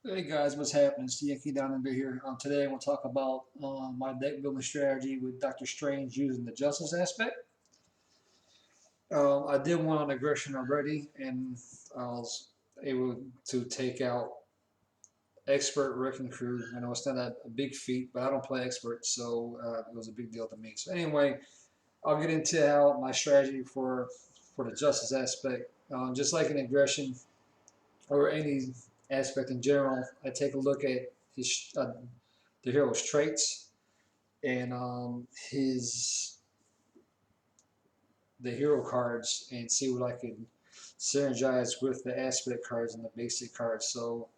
Hey guys, what's happening? It's Yankee down under here. Today we'll talk about my deck building strategy with Doctor Strange using the justice aspect. I did one on aggression already, and I was able to take out expert wrecking crew. I know it's not a big feat, but I don't play expert, so it was a big deal to me. So anyway, I'll get into how my strategy for the justice aspect. Just like an aggression or any aspect in general, I take a look at the hero's traits and his the hero cards and see what I can synergize with the aspect cards and the basic cards. So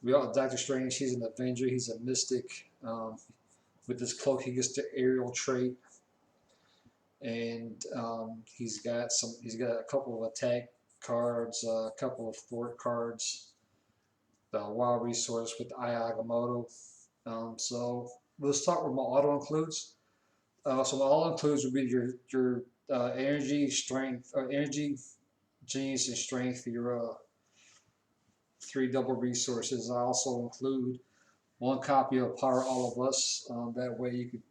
we all Doctor Strange, he's an Avenger, he's a Mystic. With this cloak, he gets the aerial trait, and he's got a couple of attack cards, a couple of thwart cards, the wild resource with Eye Agamotto. So let's start with my auto includes. So all includes would be your energy, strength, energy, genius, and strength. Your three double resources. I also include one copy of Power All of Us. That way you could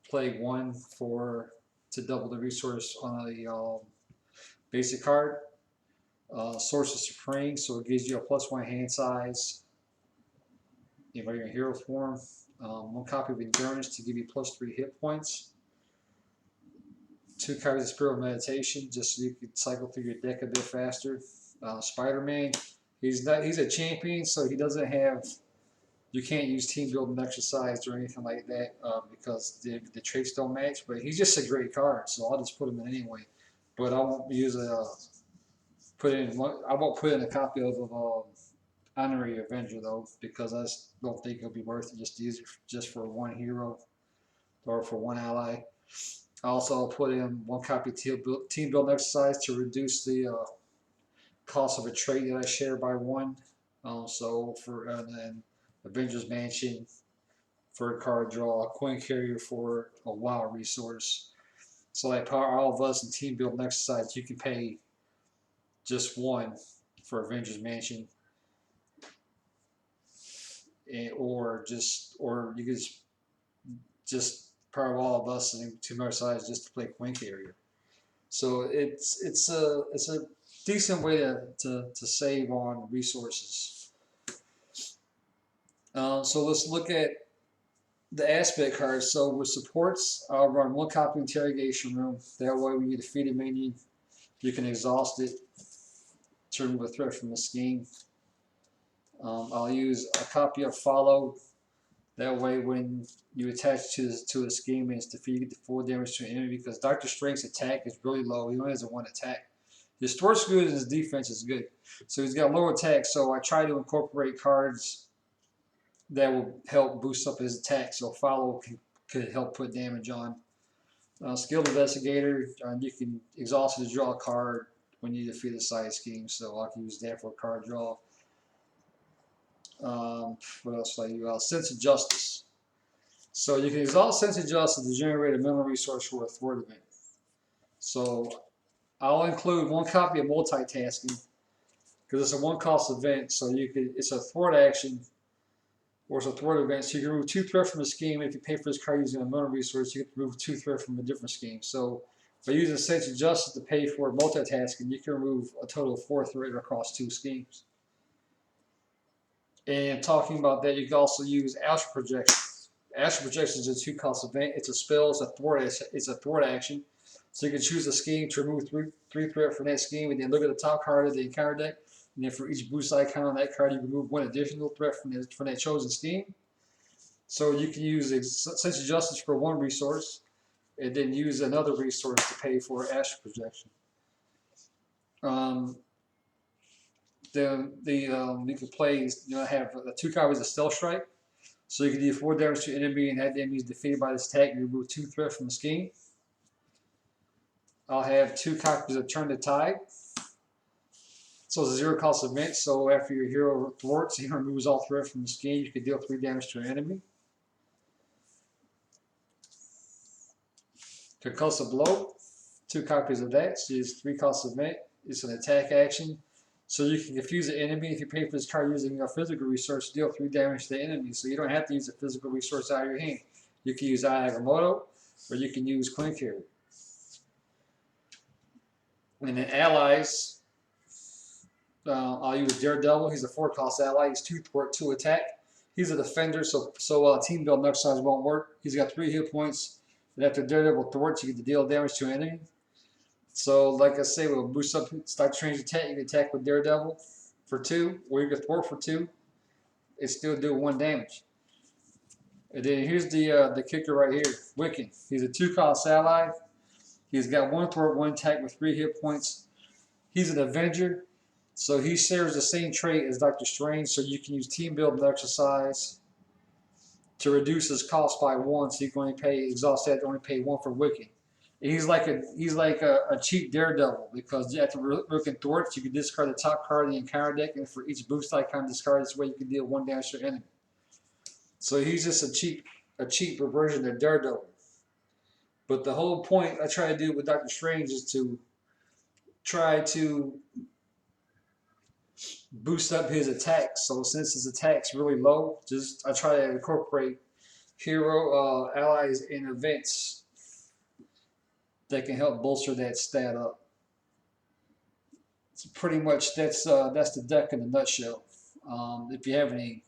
play one for to double the resource on a basic card. Source of Supreme, so it gives you a +1 hand size if you're in hero form. One copy of Endurance to give you +3 hit points. Two cards of Spirit Meditation, just so you can cycle through your deck a bit faster. Spider-Man, he's a champion, so he doesn't have. You can't use team building exercise or anything like that because the traits don't match. But he's just a great card, so I'll just put him in anyway. But I won't use a put in one. I won't put in a copy of Honorary Avenger though because I just don't think it'll be worth it just to use it just for one hero or for one ally. I also put in one copy of team build exercise to reduce the cost of a trait that I share by one. So for then Avengers Mansion for a card draw, a coin carrier for a wild resource. So like Power All of Us and team build exercise, you can pay just one for Avengers Mansion, or you can just Power All of Us and team exercise just to play coin carrier. So it's a decent way to save on resources. So let's look at the aspect cards. So with supports, I'll run one copy of Interrogation Room. That way when you defeat a minion, you can exhaust it to remove a threat from the scheme. I'll use a copy of Follow. That way when you attach to a scheme and it's defeated, you get the full damage to an enemy because Doctor Strange's attack is really low. He only has a one attack. His sports good and his defense is good. So he's got low attack, so I try to incorporate cards that will help boost up his attack. So Follow could help put damage on. Skilled Investigator, you can exhaust to draw a card when you defeat a side scheme, so I can use that for a card draw. What else do I use? Sense of Justice. So you can exhaust Sense of Justice to generate a mental resource for a thwart event. So I'll include one copy of Multitasking because it's a one-cost event. So it's a thwart action or it's a thwart event. So you can remove two threat from a scheme. If you pay for this card using a mental resource, you can remove two threat from a different scheme. So by using Sense of Justice to pay for multitasking, you can remove a total of 4 threat across 2 schemes. And talking about that, you can also use Astral Projection. Astral Projection is a 2-cost event. It's a spell. It's a thwart action. So you can choose a scheme to remove three threat from that scheme, and then look at the top card of the encounter deck. And then for each boost icon on that card, you remove one additional threat from that chosen scheme. So you can use Sense of Justice for one resource, and then use another resource to pay for Astral Projection. Then you can play. Have 2 copies of Stealth Strike. So you can do 4 damage to an enemy and have the enemy defeated by this attack. You remove 2 threat from the scheme. I'll have 2 copies of Turn the Tide. So it's a 0-cost event. So after your hero thwarts, he removes all threat from the scheme. You can deal 3 damage to an enemy. Concussive Blow. 2 copies of that. So it's 3-cost event. It's an attack action. So you can confuse the enemy if you pay for this card using a physical resource, deal 3 damage to the enemy. So you don't have to use a physical resource out of your hand. You can use Agamotto, or you can use Queen Carry. And then allies, I'll use Daredevil. He's a 4-cost ally. He's 2 thwart, 2 attack. He's a defender, so team build exercise won't work. He's got 3 hit points. And after Daredevil thwarts, you get to deal damage to an enemy. So, like I say, we'll boost up start range attack. You can attack with Daredevil for 2, or you can thwart for 2. It still do 1 damage. And then here's the kicker right here, Wiccan. He's a 2-cost ally. He's got 1 thwart, 1 attack with 3 hit points. He's an Avenger, so he shares the same trait as Doctor Strange. So you can use team build and exercise to reduce his cost by 1. So you can only pay exhausted, only pay 1 for Wiccan. He's like a cheap Daredevil, because after Wiccan thwarts, you can discard the top card of the encounter deck, and for each boost icon discarded, this way you can deal 1 damage to your enemy. So he's just a cheaper version of Daredevil. But the whole point I try to do with Doctor Strange is to try to boost up his attacks. So since his attack's really low, I try to incorporate hero allies and events that can help bolster that stat up. So pretty much that's the deck in a nutshell. If you have any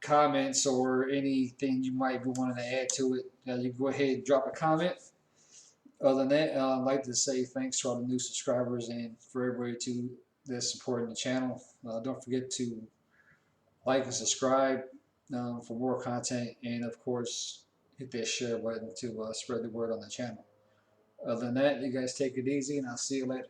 comments or anything you might be wanting to add to it, you can go ahead and drop a comment. Other than that, I'd like to say thanks to all the new subscribers and for everybody that's supporting the channel. Don't forget to like and subscribe for more content, and of course hit that share button to spread the word on the channel. Other than that, you guys take it easy, and I'll see you later.